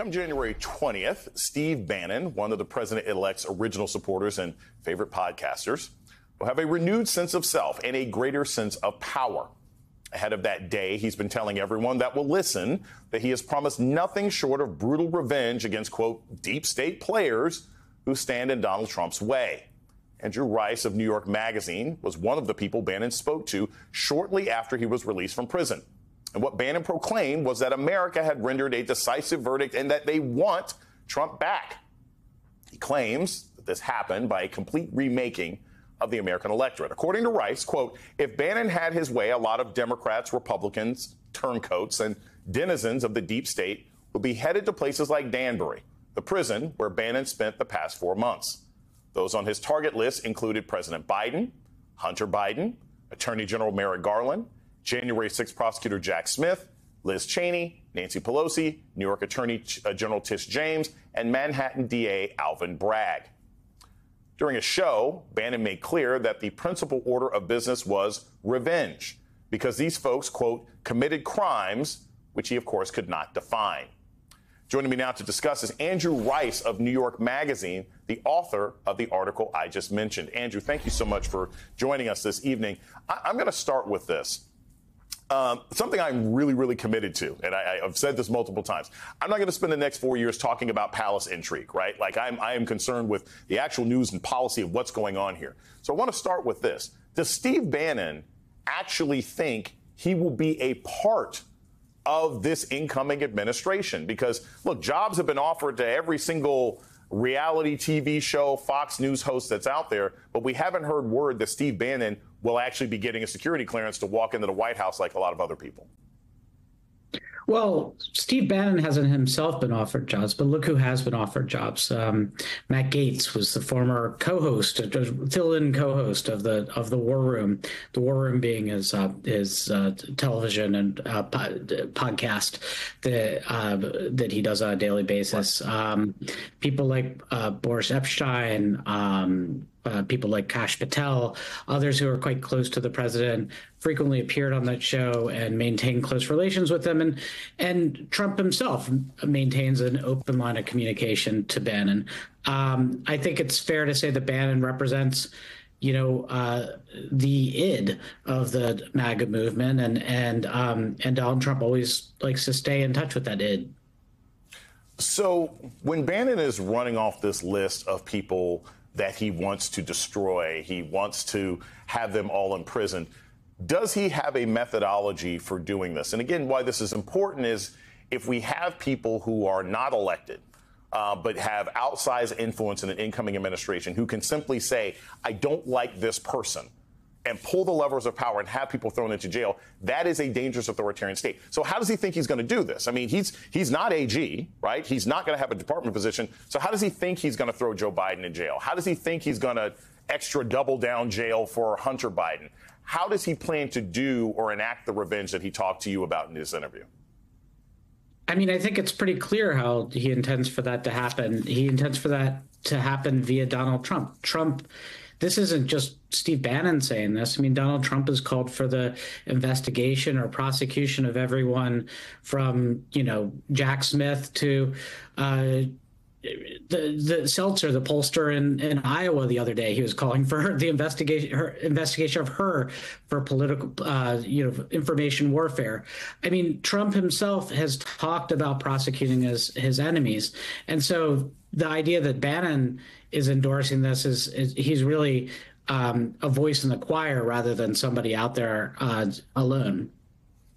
Come January 20th, Steve Bannon, one of the president-elect's original supporters and favorite podcasters, will have a renewed sense of self and a greater sense of power. Ahead of that day, he's been telling everyone that will listen that he has promised nothing short of brutal revenge against, quote, deep state players who stand in Donald Trump's way. Andrew Rice of New York Magazine was one of the people Bannon spoke to shortly after he was released from prison. And what Bannon proclaimed was that America had rendered a decisive verdict and that they want Trump back. He claims that this happened by a complete remaking of the American electorate. According to Rice, quote, if Bannon had his way, a lot of Democrats, Republicans, turncoats, and denizens of the deep state would be headed to places like Danbury, the prison where Bannon spent the past 4 months. Those on his target list included President Biden, Hunter Biden, Attorney General Merrick Garland, January 6th prosecutor Jack Smith, Liz Cheney, Nancy Pelosi, New York Attorney General Tish James, and Manhattan DA Alvin Bragg. During a show, Bannon made clear that the principal order of business was revenge, because these folks, quote, committed crimes, which he, of course, could not define. Joining me now to discuss is Andrew Rice of New York Magazine, the author of the article I just mentioned. Andrew, thank you so much for joining us this evening. I'm going to start with this. Something I'm really, really committed to, and I've said this multiple times. I'm not going to spend the next 4 years talking about palace intrigue, right? Like I am concerned with the actual news and policy of what's going on here. So I want to start with this. Does Steve Bannon actually think he will be a part of this incoming administration? Because, look, jobs have been offered to every single reality TV show, Fox News host that's out there, but we haven't heard word that Steve Bannon will actually be getting a security clearance to walk into the White House like a lot of other people. Well, Steve Bannon hasn't himself been offered jobs, but look who has been offered jobs. Matt Gaetz was the former co-host, fill-in co-host of the War Room. The War Room being his television and podcast that he does on a daily basis. People like Boris Epshteyn. People like Kash Patel, others who are quite close to the president, frequently appeared on that show and maintained close relations with them. And Trump himself maintains an open line of communication to Bannon. I think it's fair to say that Bannon represents, the id of the MAGA movement, and Donald Trump always likes to stay in touch with that id. So when Bannon is running off this list of people that he wants to destroy, he wants to have them all in prison, does he have a methodology for doing this? And again, why this is important is if we have people who are not elected, but have outsized influence in an incoming administration who can simply say, I don't like this person, and pull the levers of power and have people thrown into jail, that is a dangerous authoritarian state. So how does he think he's going to do this? I mean, he's not AG, right? He's not going to have a department position. So how does he think he's going to throw Joe Biden in jail? How does he think he's going to extra double down jail for Hunter Biden? How does he plan to do or enact the revenge that he talked to you about in this interview? I mean, I think it's pretty clear how he intends for that to happen. He intends for that to happen via Donald Trump. This isn't just Steve Bannon saying this. I mean, Donald Trump has called for the investigation or prosecution of everyone from, Jack Smith to the Seltzer, the pollster in Iowa the other day. He was calling for the investigation of her for political, information warfare. I mean, Trump himself has talked about prosecuting his enemies. And so the idea that Bannon is endorsing this is he's really a voice in the choir rather than somebody out there alone.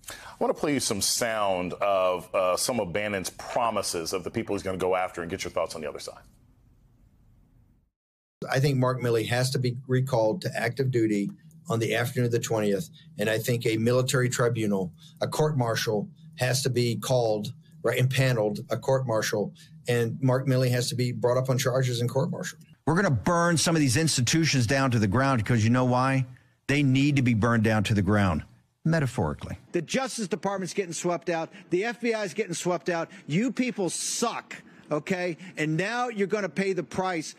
I want to play you some sound of some of Bannon's promises of the people he's going to go after and get your thoughts on the other side. I think Mark Milley has to be recalled to active duty on the afternoon of the 20th. And I think a military tribunal, a court-martial, has to be called, right, impaneled, a court-martial. And Mark Milley has to be brought up on charges in court-martial. We're going to burn some of these institutions down to the ground because you know why? They need to be burned down to the ground, metaphorically. The Justice Department's getting swept out. The FBI's getting swept out. You people suck, okay? And now you're going to pay the price.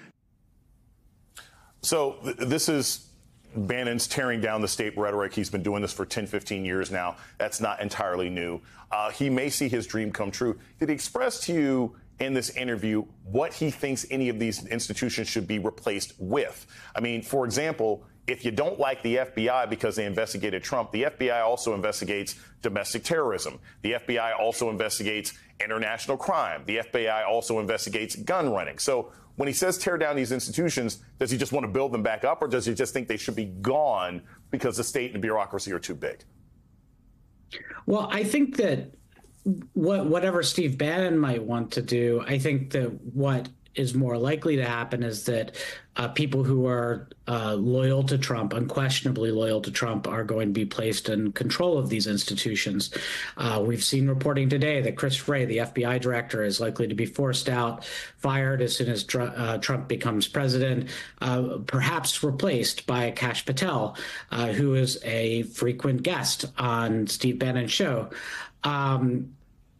So this is Bannon's tearing down the state rhetoric. He's been doing this for 10, 15 years now. That's not entirely new. He may see his dream come true. Did he express to you in this interview what he thinks any of these institutions should be replaced with? I mean, for example, if you don't like the FBI because they investigated Trump, the FBI also investigates domestic terrorism. The FBI also investigates international crime. The FBI also investigates gun running. So when he says tear down these institutions, does he just want to build them back up, or does he just think they should be gone because the state and bureaucracy are too big? Well, I think that whatever Steve Bannon might want to do, I think that what is more likely to happen is that people who are loyal to Trump, unquestionably loyal to Trump, are going to be placed in control of these institutions. We've seen reporting today that Chris Wray, the FBI director, is likely to be forced out, fired as soon as Trump becomes president, perhaps replaced by Kash Patel, who is a frequent guest on Steve Bannon's show.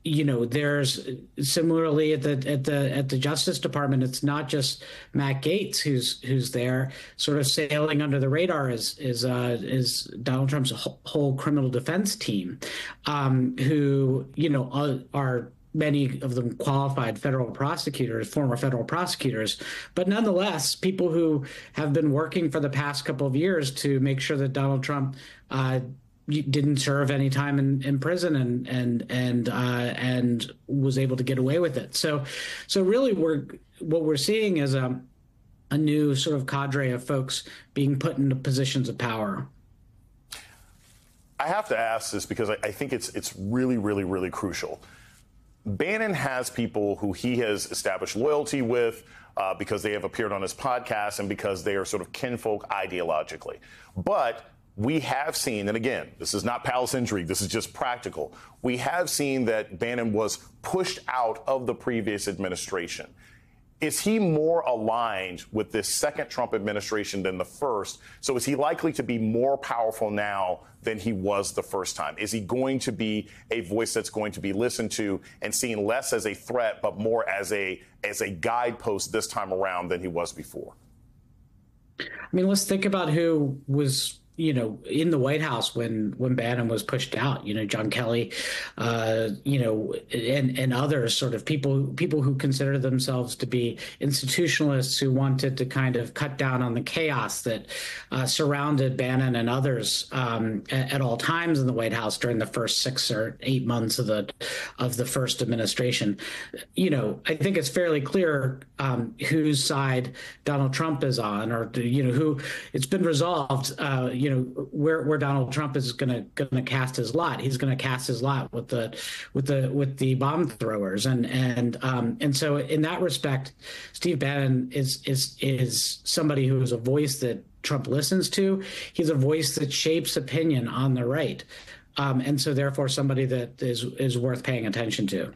There's similarly at the Justice Department, it's not just Matt Gaetz who's there, sort of sailing under the radar is Donald Trump's whole criminal defense team, who are many of them qualified federal prosecutors, former federal prosecutors, but nonetheless people who have been working for the past couple of years to make sure that Donald Trump didn't serve any time in prison and was able to get away with it. So really what we're seeing is a new sort of cadre of folks being put into positions of power. I have to ask this because I think it's really, really, really crucial. Bannon has people who he has established loyalty with because they have appeared on his podcast and because they are sort of kinfolk ideologically. But we have seen, and again, this is not palace intrigue, this is just practical. We have seen that Bannon was pushed out of the previous administration. Is he more aligned with this second Trump administration than the first? So is he likely to be more powerful now than he was the first time? Is he going to be a voice that's going to be listened to and seen less as a threat, but more as a guidepost this time around than he was before? I mean, let's think about who was in the White House when Bannon was pushed out, John Kelly, and others, sort of people who consider themselves to be institutionalists who wanted to kind of cut down on the chaos that surrounded Bannon and others at all times in the White House during the first 6 or 8 months of the first administration. I think it's fairly clear whose side Donald Trump is on, or who it's been resolved. Where Donald Trump is going to cast his lot. He's going to cast his lot with the bomb throwers, and so in that respect, Steve Bannon is somebody who is a voice that Trump listens to. He's a voice that shapes opinion on the right, and so therefore somebody that is worth paying attention to.